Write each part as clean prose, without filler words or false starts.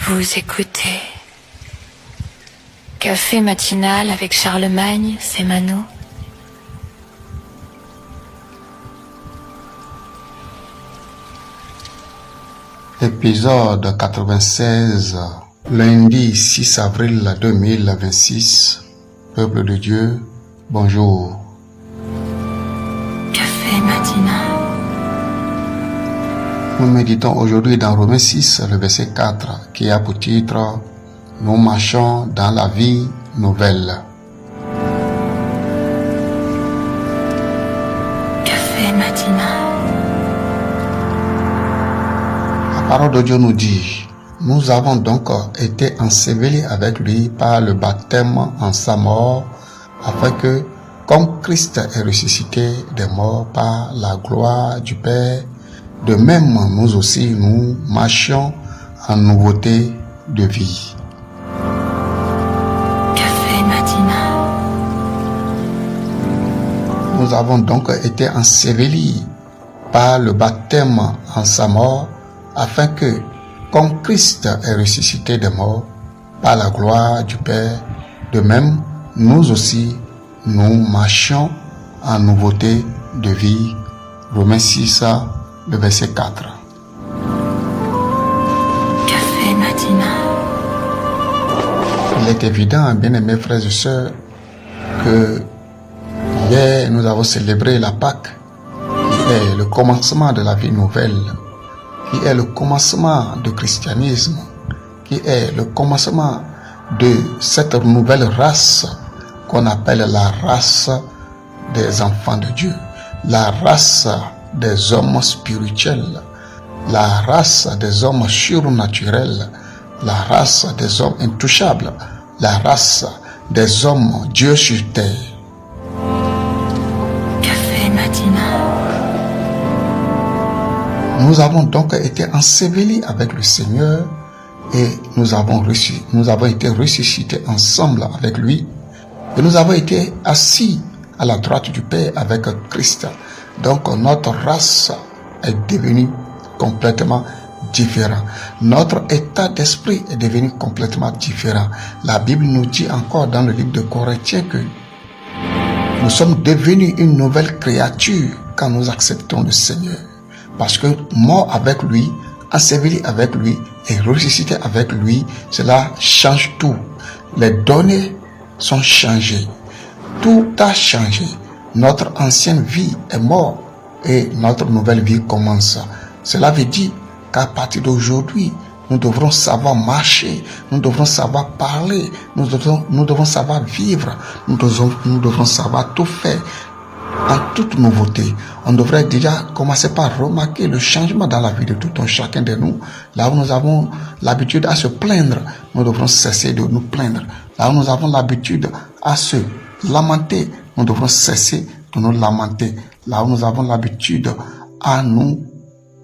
Vous écoutez Café matinal avec Charlemagne, c'est Mano. Épisode 96, lundi 6 avril 2026. Peuple de Dieu, bonjour. Café matinal. Nous méditons aujourd'hui dans Romains 6, le verset 4, qui a pour titre « Nous marchons dans la vie nouvelle ». Café matinal. La parole de Dieu nous dit « Nous avons donc été ensevelis avec lui par le baptême en sa mort, afin que, comme Christ est ressuscité des morts par la gloire du Père, de même nous aussi nous marchions en nouveauté de vie. » Café matinal. Nous avons donc été ensevelis par le baptême en sa mort, afin que, comme Christ est ressuscité des morts par la gloire du Père, de même nous aussi nous marchions en nouveauté de vie. Romains 6, le verset 4. Café matinal. Il est évident, bien-aimés frères et sœurs, que hier nous avons célébré la Pâque, qui est le commencement de la vie nouvelle, qui est le commencement du christianisme, qui est le commencement de cette nouvelle race qu'on appelle la race des enfants de Dieu, la race des hommes spirituels, la race des hommes surnaturels, la race des hommes intouchables, la race des hommes Dieu sur terre. Café matinal. Nous avons donc été ensevelis avec le Seigneur et nous avons été ressuscités ensemble avec lui et nous avons été assis à la droite du Père avec Christ. Donc notre race est devenue complètement différente. Notre état d'esprit est devenu complètement différent. La Bible nous dit encore dans le livre de Corinthiens que nous sommes devenus une nouvelle créature quand nous acceptons le Seigneur. Parce que mort avec lui, enseveli avec lui et ressuscité avec lui, cela change tout. Les données sont changées. Tout a changé. Notre ancienne vie est morte et notre nouvelle vie commence. Cela veut dire qu'à partir d'aujourd'hui, nous devrons savoir marcher, nous devrons savoir parler, nous devrons savoir vivre, nous devrons savoir tout faire en toute nouveauté. On devrait déjà commencer par remarquer le changement dans la vie de tout un chacun de nous. Là où nous avons l'habitude à se plaindre, nous devrons cesser de nous plaindre. Là où nous avons l'habitude à se lamenter, nous devrons cesser de nous lamenter. Là où nous avons l'habitude à nous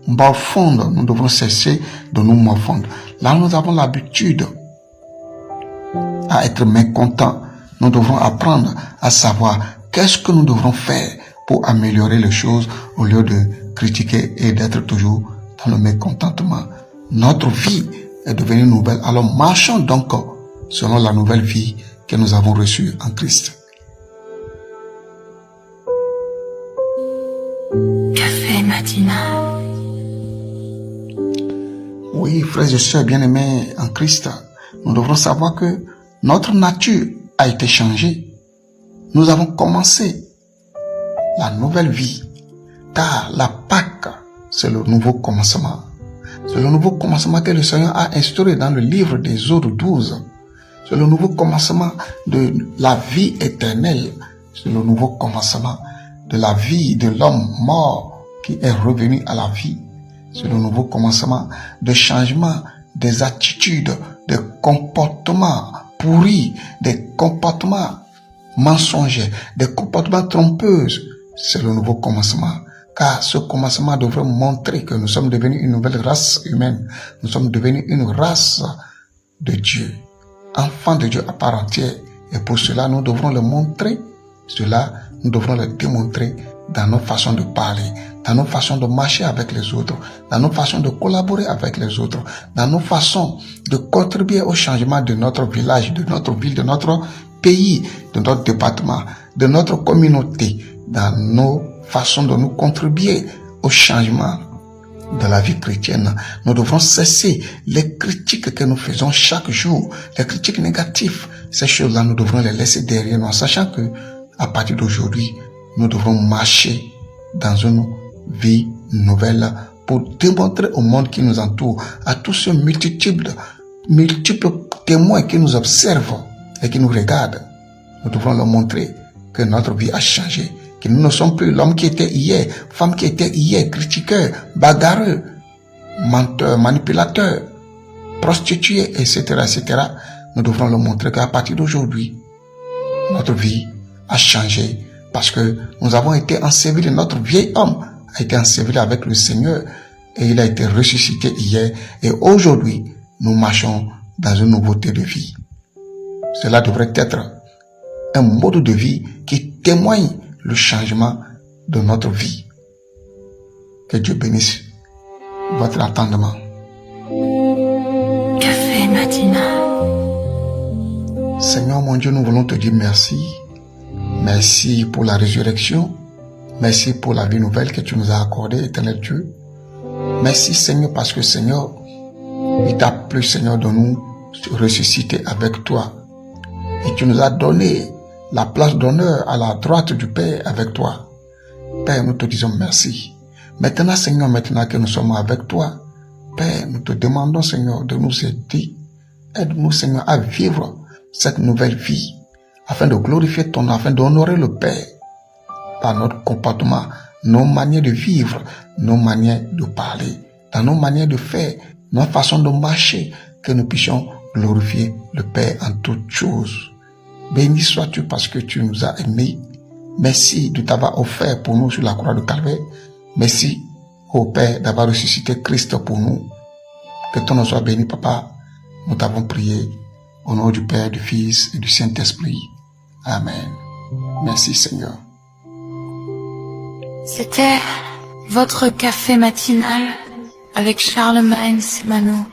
morfondre, nous devrons cesser de nous morfondre. Là où nous avons l'habitude à être mécontents, nous devrons apprendre à savoir qu'est-ce que nous devrons faire pour améliorer les choses au lieu de critiquer et d'être toujours dans le mécontentement. Notre vie est devenue nouvelle. Alors marchons donc selon la nouvelle vie que nous avons reçue en Christ. Café matinal. Oui, frères et sœurs bien-aimés en Christ, nous devrons savoir que notre nature a été changée. Nous avons commencé la nouvelle vie, car la Pâque, c'est le nouveau commencement. C'est le nouveau commencement que le Seigneur a instauré dans le livre des Exode 12. C'est le nouveau commencement de la vie éternelle. C'est le nouveau commencement de la vie de l'homme mort qui est revenu à la vie. C'est le nouveau commencement de changement des attitudes, des comportements pourris, des comportements mensongers, des comportements trompeurs. C'est le nouveau commencement. Car ce commencement devrait montrer que nous sommes devenus une nouvelle race humaine. Nous sommes devenus une race de Dieu, enfants de Dieu à part entière. Et pour cela, nous devrons le montrer. Cela, nous devrons le démontrer dans nos façons de parler, dans nos façons de marcher avec les autres, dans nos façons de collaborer avec les autres, dans nos façons de contribuer au changement de notre village, de notre ville, de notre pays, de notre département, de notre communauté, dans nos façons de nous contribuer au changement de la vie chrétienne. Nous devrons cesser les critiques que nous faisons chaque jour, les critiques négatives. Ces choses-là, nous devrons les laisser derrière nous, en sachant que, à partir d'aujourd'hui, nous devrons marcher dans une vie nouvelle pour démontrer au monde qui nous entoure, à tous ces multiples témoins qui nous observent et qui nous regardent, nous devrons leur montrer que notre vie a changé, que nous ne sommes plus l'homme qui était hier, femme qui était hier, critiqueur, bagarreur, menteur, manipulateur, prostituée, etc., etc. Nous devrons leur montrer qu'à partir d'aujourd'hui, notre vie a changé parce que nous avons été ensevelis, notre vieil homme a été enseveli avec le Seigneur et il a été ressuscité hier et aujourd'hui, nous marchons dans une nouveauté de vie. Cela devrait être un mode de vie qui témoigne le changement de notre vie. Que Dieu bénisse votre entendement. Café matinal. Seigneur mon Dieu, nous voulons te dire merci. Merci pour la résurrection. Merci pour la vie nouvelle que tu nous as accordée, éternel Dieu. Merci Seigneur parce que Seigneur, il t'a plu Seigneur de nous ressusciter avec toi. Et tu nous as donné la place d'honneur à la droite du Père avec toi. Père, nous te disons merci. Maintenant Seigneur, maintenant que nous sommes avec toi, Père, nous te demandons Seigneur de nous aider. Aide-nous Seigneur à vivre cette nouvelle vie, afin de glorifier ton nom, afin d'honorer le Père par notre comportement, nos manières de vivre, nos manières de parler, dans nos manières de faire, nos façons de marcher, que nous puissions glorifier le Père en toutes choses. Béni sois-tu parce que tu nous as aimés. Merci de t'avoir offert pour nous sur la croix de Calvaire. Merci au Père d'avoir ressuscité Christ pour nous. Que ton nom soit béni, Papa. Nous t'avons prié au nom du Père, du Fils et du Saint-Esprit. Amen. Merci Seigneur. C'était votre café matinal avec Charlemagne Semano.